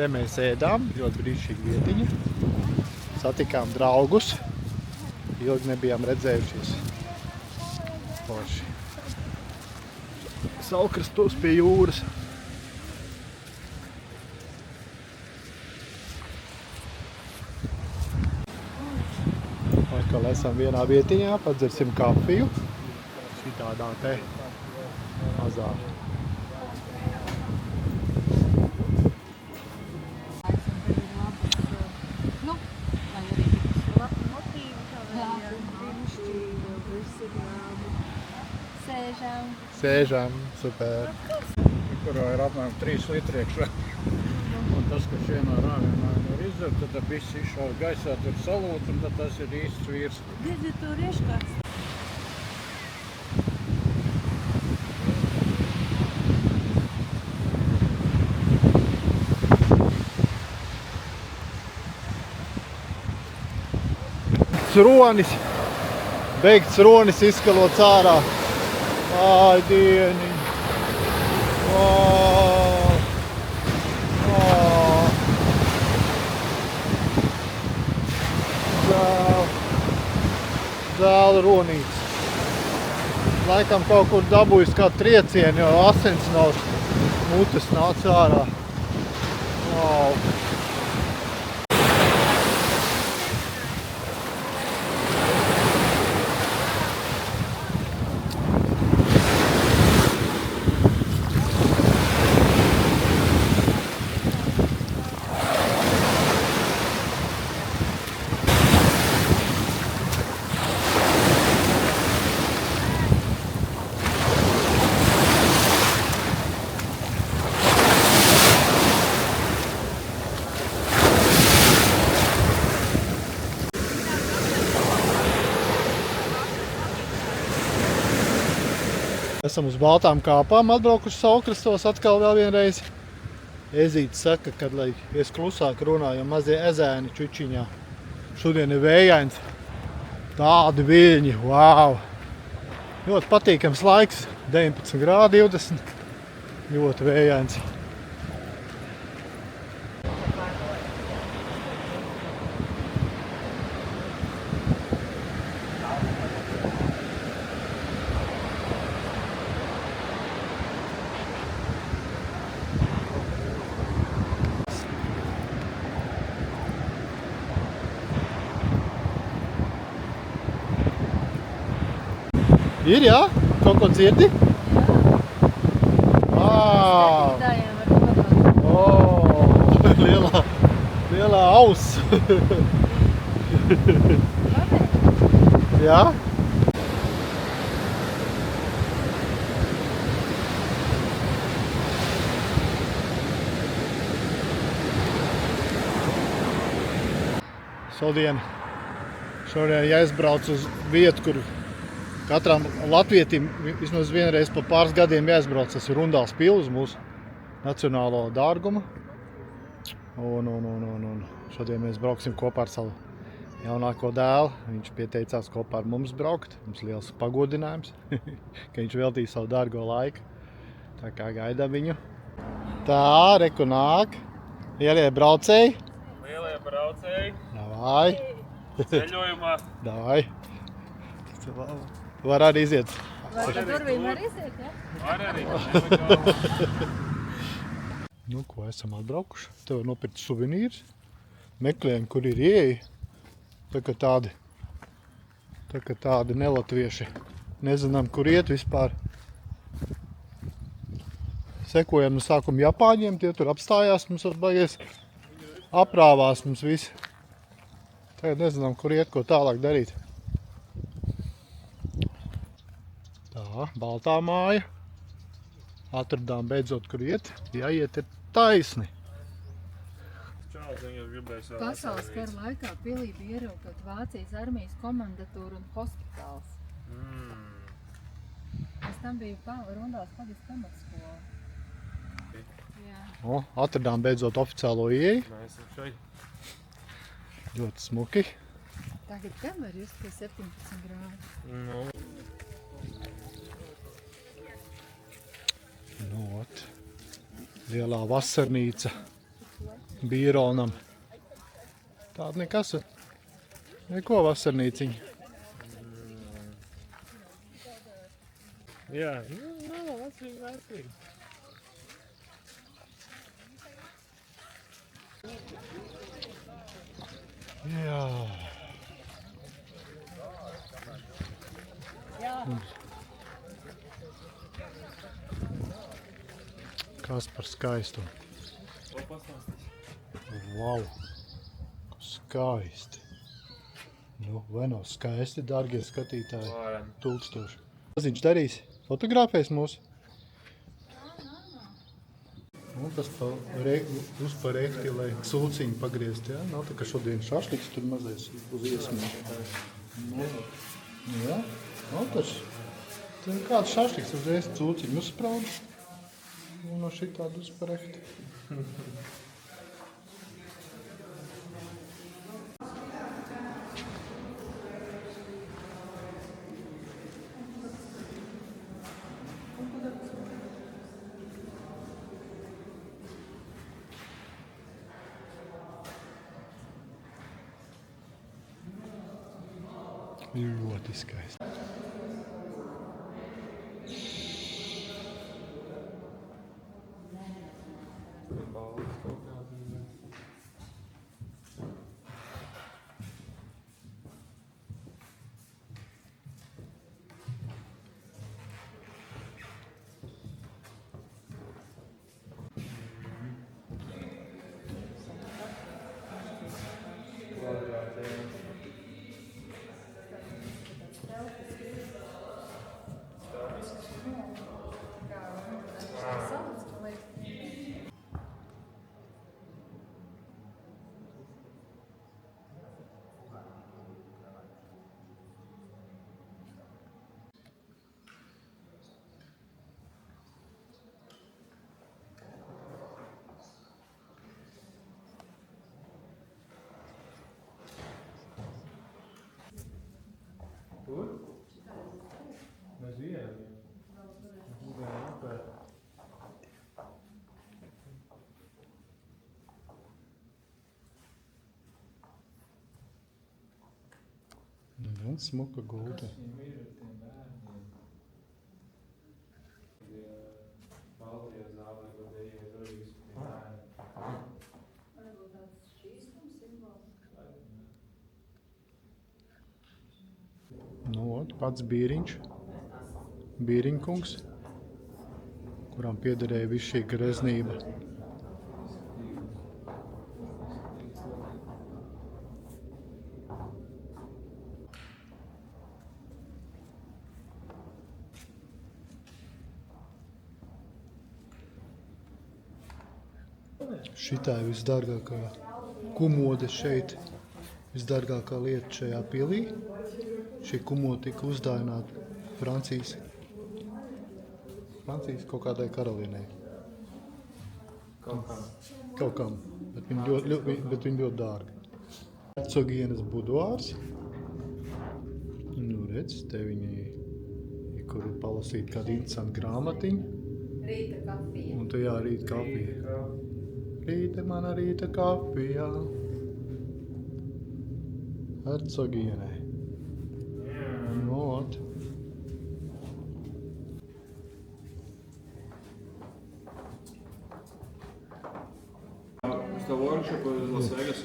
Te mēs ēdām, ļoti brīnišķīga vietiņa. Satikām draugus, ilgi nebijām redzējušies. Forši. Saulkrastos pie jūras. Atkal esam vienā vietiņā, padzersim kafiju. Šitādā te mazā. Sēžam, super. Kurā ir apmēram 3 litri iekšā. Un tas, ka šienā rāvienā var izdzert, tad viss izšauj gaisā, tur salūt, un tad tas ir īsts vīrs. Gdje to rieškās? Ronis, beigts ronis izskalots ārā. Ai, dieniņ. Žēl ronīts. Laikam kaut kur dabūjis kā triecieni, jo asins no mutes nāca ārā. Wow. Esam uz baltām kāpām atbraukuši Saulkrastos atkal vēl vienreiz. Ezīte saka, kad lai es klusāk runāju, jo mazie ezēni čučiņā. Šodien ir vējains. Tādi viļņi, wow! Ļoti patīkams laiks, 19 grādi 20. Ļoti vējains. Ir, jā? Kaut ko dzirdi? Lielā auss. Jā? Šodien jāizbrauc uz vietu, kur katram latvietim vismaz vienreiz pa pāris gadiem jāizbrauc. Tas ir Rundāls pils, mūsu nacionālo dārgumu. Un šodien mēs brauksim kopā ar savu jaunāko dēlu. Viņš pieteicās kopā ar mums braukt. Mums liels pagodinājums, ka viņš veltīja savu dārgo laiku. Tā kā gaidām viņu. Tā, reku nāk. Lielie braucēji. Lielie braucēji. Davai. Ceļojumā. Davai. Var arī iziet. Vai pa durvīm var iziet, ja? Var arī. Nu, ko esam atbraukuši? Te var nopirkt suvenīrus. Meklējam, kur ir ieeja. Tā kā tādi nelatvieši. Nezinām, kur iet vispār. Sekojam no sākuma Japāņiem, tie tur apstājās, mums baigies aprāvās mums visi. Tagad nezinām, kur iet, ko tālāk darīt. Tā, baltā māja. Atradām beidzot, kur iet. Jāiet ir taisni. Pasaules kara laikā pilī bija ierobežot Vācijas armijas komandatūra un hospitāls. Pēc tam bija Rundāls Pagasta pamatskola. Jā. Atradām beidzot oficiālo ieeju. Mēs esam šeit. Ļoti smuki. Tagad gan var just pie 17 grādu. Lielā vasarnīca. Bīronam. Tāda nekas. Neko vasarnīciņa. Jā, nav vecīgi. Jā. Kas par skaistu. Wow. Skaisti. Nu, vai nav skaisti, dārgie skatītāji? Varam. 1000. Maziņš darīs? Fotografēs mūs? Nu, tas uz par rekti, lai sūciņu pagriezt, jā? Nav tā, ka šodien šašliks tur mazais uz iesmu. Nu, jā, nav tas. Tad kāds šašliks uzreiz sūciņu uzspraud. Un no šitādu uz par rekti. Ļoti skaisti. Kur? Mēs bijām. Mēs bijām apēr. Nu, smuka gulta. Kas viņam ir ar tiem bērniem? Baltajā zālē, ko dejie rodīs pie bērni. Varbūt tāds šķīstums simbols. Nu, pats Bīriņš, Bīriņkungs, kuram piederēja viss šī greznība. Šitā ir visdārgākā kumode šeit, visdārgākā lieta šajā pilī. Šī kumota tika uzdāvināta Francijas kaut kādai karalienei. Kaut kam, bet viņi ļoti dārgi. Hercogienes buduārs. Nu, redz, te viņi, kur palasīt kādu interesantu grāmatiņu. Rīta kafija. Un tu jā, rīt kafija. Rīta mana rīta kafijā. Hercogienei. Nu, ot. Uz tā workshopu uz Las Vegas.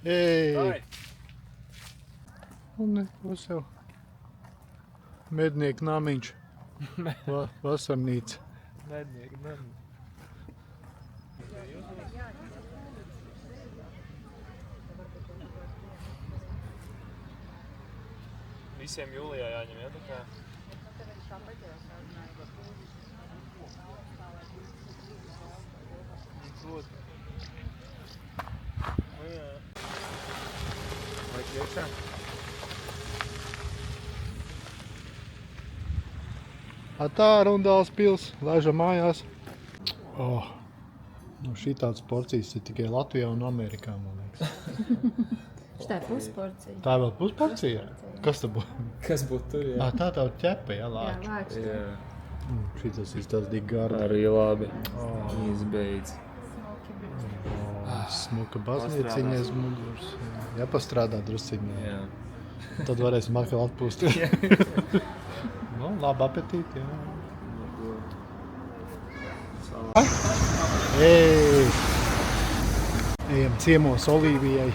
Ei! Ai! Un neko sev. Mednieku namiņš. Vasarnīca. Mednieki, mednieki. Visiem jūlijā jāņem, ja, tā kā? Proti. Nu jā. Vai iekšā? Tā Rundāls pils, laižam mājās. Nu šī tāds porcijas ir tikai Latvijā un Amerikā, man liekas. Šitā ir pusporcija. Tā vēl pusporcija? Kas tā būs? Kas būtu tur, jā? Tā tā ķepa, jā, Jā, lāča. vāks. Jā, Šitas ir tās tik gardi. arī labi. Izbeidz. Smuka baznīciņa aiz muguras. Jāpastrādā drusciņā. Jā. Tad varēsim atkal atpūst. Nu, labi apetīti, jā. Ej! Ejam ciemos Olīvijai,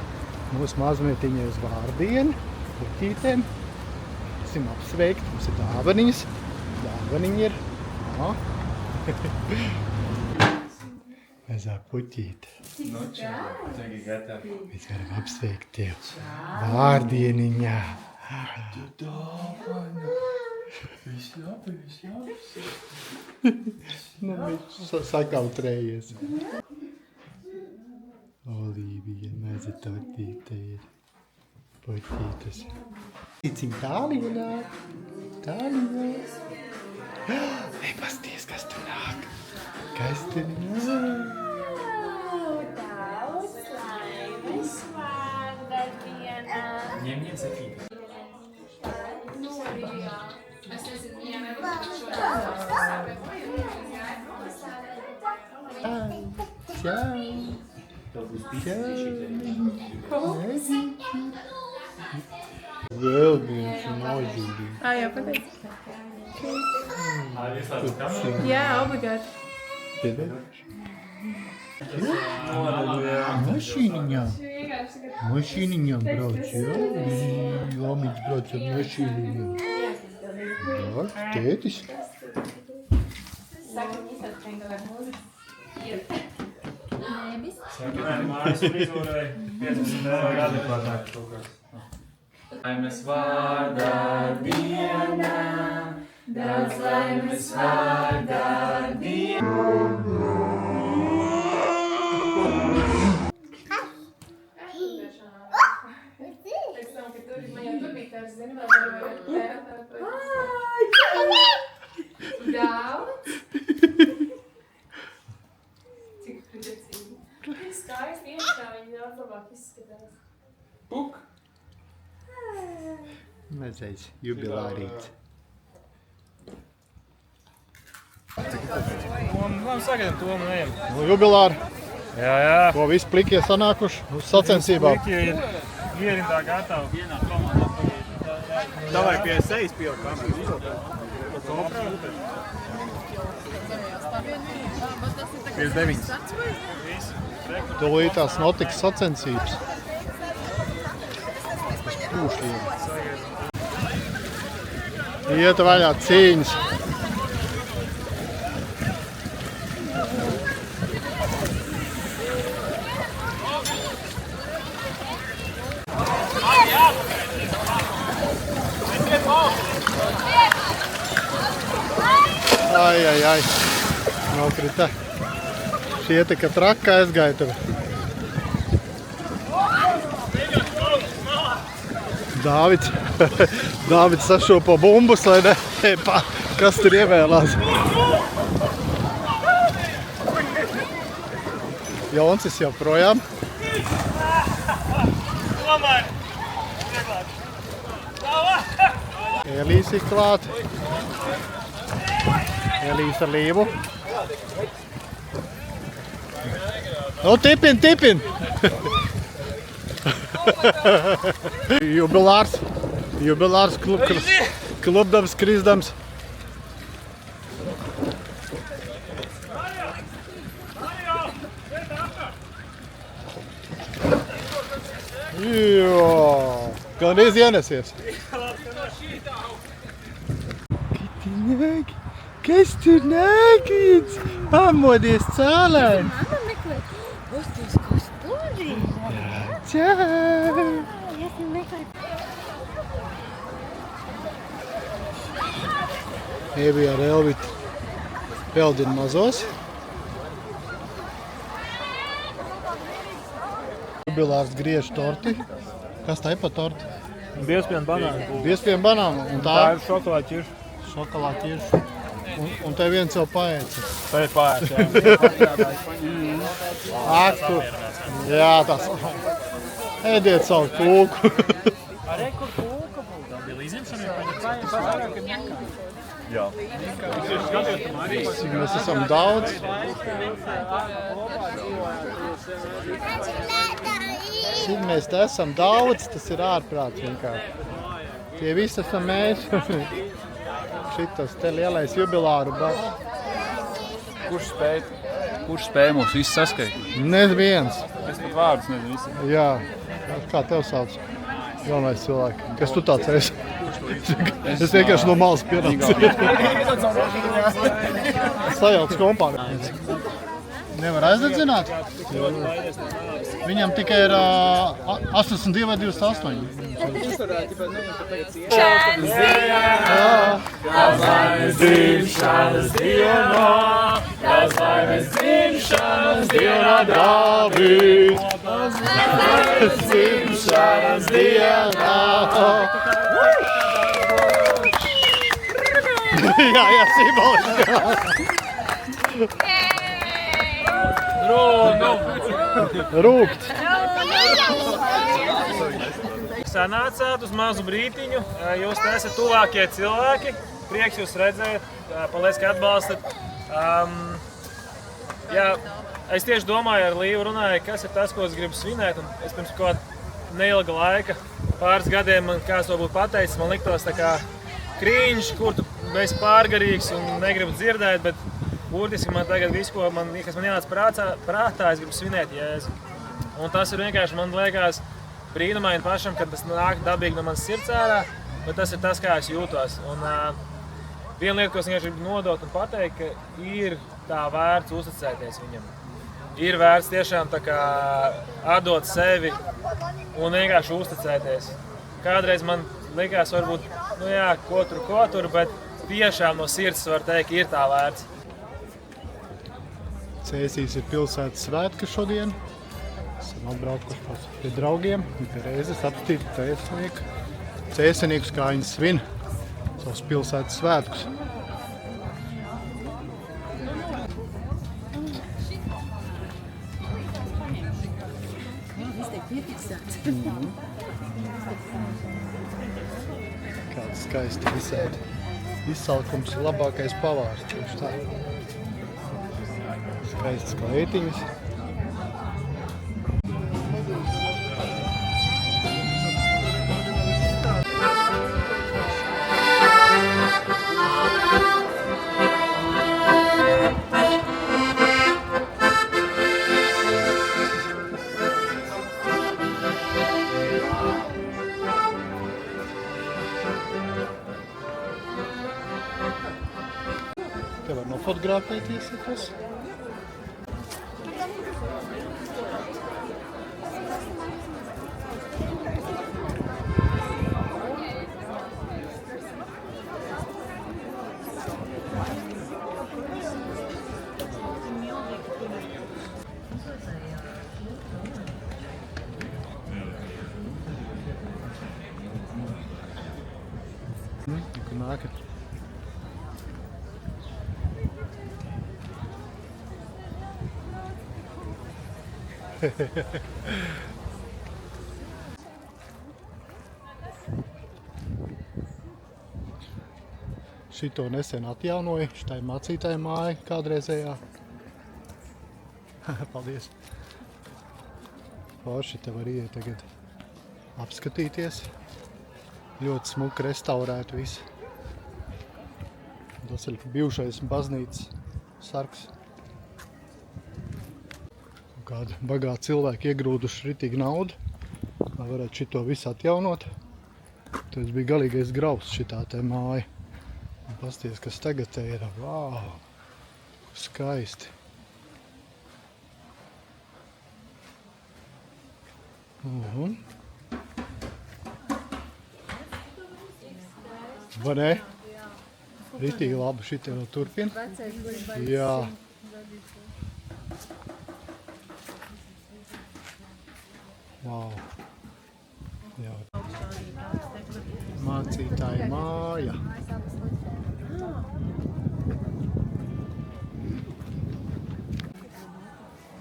mūsu mazmeitiņai uz vārdienu, puķītēm. Esam apsveikt, mums ir dāvaniņas. Dāvaniņi ir. Mēs puķīti. Nu čau, tagad gatavi. Mēs varam apsveikt tev. Vārdieniņā. Tu dāvana. Viss labi, viss labi. Nu, viņš sakautrējies. Olīvija, maza tautīte ir. Puķītes. Cik tālīgi nāk? Tālīgi nāk. Ei, pasties, kas tur nāk? Kas tur nāk? Daudz laimes vārda dienā. Ņem sakīt. Čau! Vēl viens nožīdīgi. Jā, pateicu. Jā, obligāti. Mašīniņām brauc, jā? Lomiņš brauc ar mašīniņām. Jā, tētis. Mājas frizūrai 15 € adekvātāk kaut kas. Laimes vārdā dienā, daudz laimes vārdā dienā. Daudz? Cik priecīgi. Skaisti iekšā, viņi daudz labāk izskatās. Puk! Mazais jubilārīts. Labi, sagaidām to un ejam. Nu, jubilāri, Jā. ko visi plikie sanākuši uz sacensībām. Plikie ir ierindā gatavi. Davai pie sejas pielik kameras. 59. Tūlītās notiks sacensības. Uz pūšļiem. Iet vaļā cīņas. Ai. Nokrita. Šie te, ka traka aizgāja tur. Dāvids sašopo bumbus, lai ne, kas tur ievēlās. Jonsis jau projām. Elīs ir klāt. Elīs ar līvu. Nu, tipin! Jubilārs klubdams, krizdams. Jo! Galvenais ienesies. Kitinieki, kas tur nākīts? Pamodies cēlēn. Mama meklē. Uztīs, kas tur ir? Čau! Esmu meklē. Evi ar Elvitu peldina mazos. Jubilārs griež torti. Kas tā ir pa torti? Biezpienu banānu. Biezpienu banānu. Un Tā tā ir šokolāde ķirša. šokolāde ķirša. Un te viens jau paēca. Tā ir pārēc, jā. Ak, tu. Jā, tas. Ēdiet savu kūku. Cik mēs esam daudz. Cik mēs te esam daudz, tas ir ārprāts vienkārši. Tie visi esam mēs. Šitas te lielais jubilāru bars. Kurš spēja mūs visus saskaitīt? Neviens. Es pat vārdus nezinu visiem. Jā. Kā tev sauc? Jaunais cilvēki. Kas tu tāds esi? Es vienkārši no malas pienācu. Sajauc kompāniju. Nevar aizdedzināt? Viņam tikai ir 82 vai 28. Dzimšanas dienā Dāvids. Dzimšanas dienā. Jā, simboliski. Rūkt. Sanācāt uz mazu brītiņu, jūs te esat tuvākie cilvēki, prieks jūs redzēt, paldies, ka atbalstat. Es tieši domāju, ar Līvu runāju, kas ir tas, ko es gribu svinēt, un es pirms kaut neilga laika, pāris gadiem man kāds to būtu pateicis, man liktos tā kā krīņš, kur tu esi pārgarīgs un negribu dzirdēt, bet būtiski man tagad visu, kas man ienāca prātā, es gribu svinēt Jēzu. Un tas ir vienkārši, man liekas, brīnumaini pašam, kad tas nāk dabīgi no manas sirds ārā, bet tas ir tas, kā es jūtos. Un viena lieta, ko es vienkārši gribu nodot un pateikt, ka ir tā vērts uzticēties viņam. Ir vērts tiešām tā kā atdot sevi un vienkārši uzticēties. Kādreiz man likās varbūt, ko tur, bet tiešām no sirds var teikt, ir tā vērts. Cēsīs ir pilsētas svētki šodien. Esam atbraukuši pie draugiem, pie reizes apstīt cēsinīgus, kā viņi svin savus pilsētas svētkus. Kāds skaisti visādi. Izsalkums ir labākais pavārs, tieši tā. Skaistas kleitiņas. Te var nofotografēties, ja kas? Kur nākat? Šito nesen atjaunoju, šitā ir mācītāja māja kādreizējā. Paldies! Forši te var iet tagad apskatīties. Ļoti smuki restaurēt visu. Tas ir bijušais baznīcas sargs. Kādi bagāti cilvēki iegrūduši ritīgi naudu, lai varētu šito visu atjaunot. Tas bija galīgais grauds šitā te māja. Un pasties, kas tagad te ir. Vau! Skaisti. Vai ne? Ritīgi labi šitie vēl turpina. Jā. Vau. Jā. Mācītāja māja.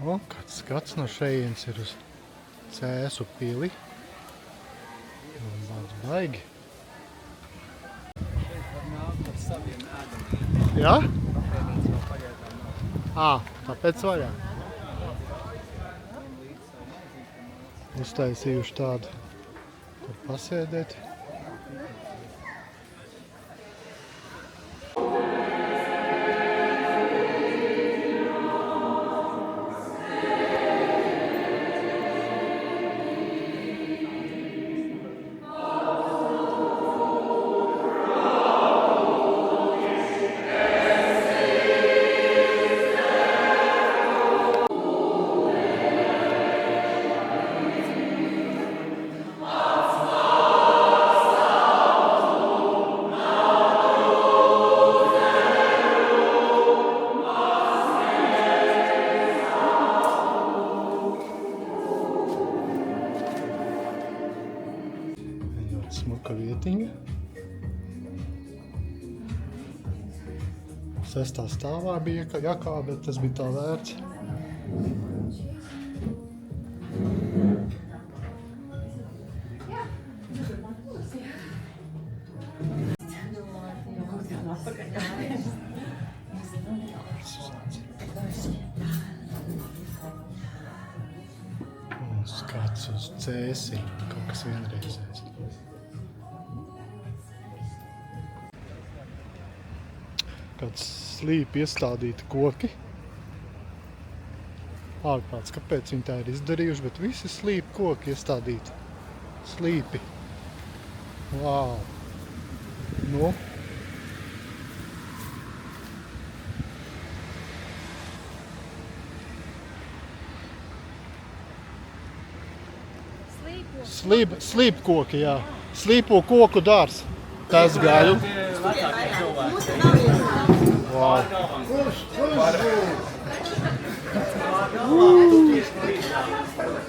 O, kāds skats no šejienes ir uz Cēsu pili. Baigi. Jā? Tāpēc vaļāk. Uztaisījuši tādu, tur pasēdēt. Smuka vietiņa. 6. stāvā bija jākā, bet tas bija tā vērts. Un skats uz Cēsi, kaut kas vienreizējs. Kāds slīpi iestādīti koki. Ārprāts, kāpēc viņi tā ir izdarījuši, bet visi slīpi koki iestādīti. Slīpi. Vau! Nu. Slīp koki, jā. Slīpo koku dārs. Tas gaļu. Wow.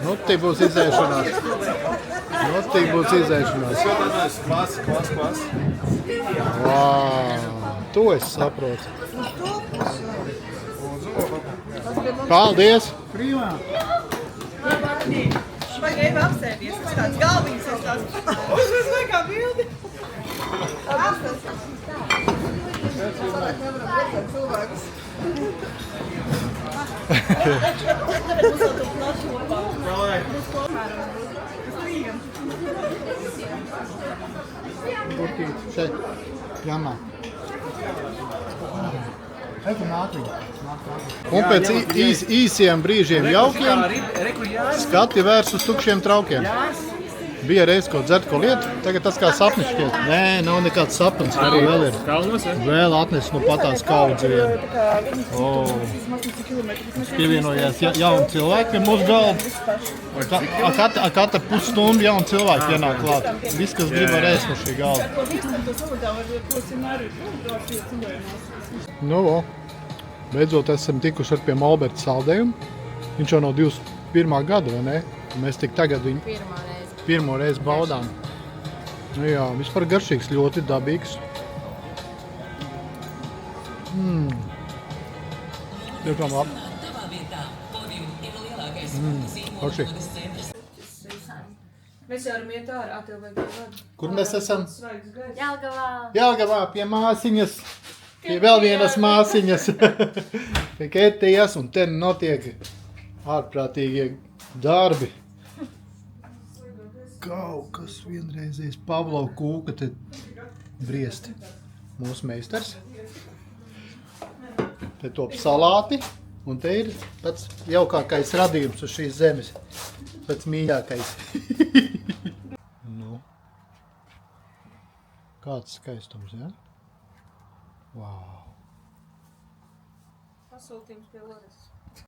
Nu, tī būs izēšanās. Klas. Wow. To es saprotu. Paldies! Vai grib apsēdies? Tas tāds galviņas ir tāds. Uzreiz laikā bildi. Sanāk nevaram priecāt cilvēkus. Turkīt, šeit, jāmā. Un pēc īsiem brīžiem jaukiem skati vērs uz tukšiem traukiem. Bija reiz, ko dzert, ko lietu, tagad tas kā sapnis šķiet. Nē, nav nekāds sapnis, arī vēl ir. Vēl atnes nu patās kaudzi vienu. Pievienojās jauni cilvēki pie mūsu galda. Katra pusstundu jauni cilvēki ienāk klāt. Viss, kas grib ar ēst no šī galda. Nu, beidzot esam tikuši ar pie Alberta saldējumu. Viņš jau no 21. gada, vai ne? Mēs tik tagad viņu pirmo reizi baudām. Nu jā, vispār garšīgs, ļoti dabīgs. Tiešām labi. Garšīgi. Mēs jau varam iet ārā, tev vajag vadu. Kur mēs esam? Jelgavā. Jelgavā, pie māsiņas. Pie vēl vienas māsiņas. Pie Ketijas, un te notiek ārprātīgie darbi. Kaut kas vienreizējs Pavlov kūka te briesti. Mūsu meistars. Te top salāti, un te ir pats jaukākais radījums uz šīs zemes. Pats mīļākais. Nu. Kāds skaistums, ja? Wow. Pasūtījums pie Lorises.